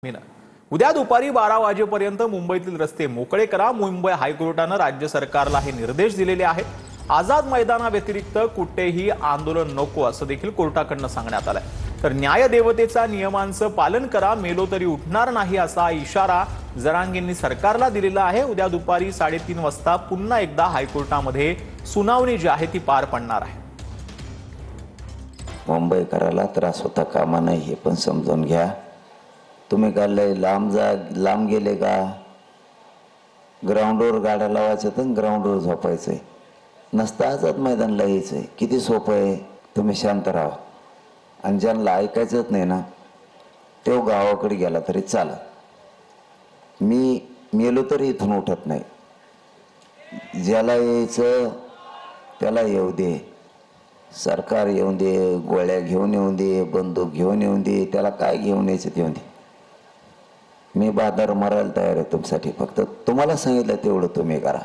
उद्या दुपारी 12 वाजेपर्यंत मुंबईतील रस्ते मोकळे करा। मुंबई हायकोर्टाने राज्य सरकारला हे निर्देश दिलेले आहेत। आझाद मैदानाव्यतिरिक्त कुठेही आंदोलन नको असं देखील कोर्टाकडून सांगण्यात आलंय। तर न्यायदेवतेचा नियमांचं पालन करा, मेलो तरी उठणार नाही असा इशारा जरांगेंनी सरकारला दिलेला आहे। उद्या दुपारी 3:30 वाजता पुन्हा एकदा हायकोर्टामध्ये सुनावणी जी आहे ती पार पडणार आहे। मुंबईकराला त्रास होता कामा नये हे पण समजून घ्या। तुम्ही काय लय लांब गेले का? ग्राउंडवर गाड्या लावायचं तर ग्राउंडवर झोपायचंय, नसतं आझाद मैदानला यायचंय। किती सोपं आहे। तुम्ही शांत राहा आणि ज्यांना ऐकायचंच नाही ना तो गावाकडे गेला तरी चालत। मी मेलो तरी इथून उठत नाही। ज्याला यायचं त्याला येऊ दे, सरकार येऊन दे, गोळ्या घेऊन येऊन दे, बंदूक घेऊन येऊन दे, त्याला काय घेऊन यायचं ते येऊन दे। मी बाजार मारायला तयार आहे तुमच्यासाठी। फक्त तुम्हाला सांगितलं तेवढं तुम्ही करा।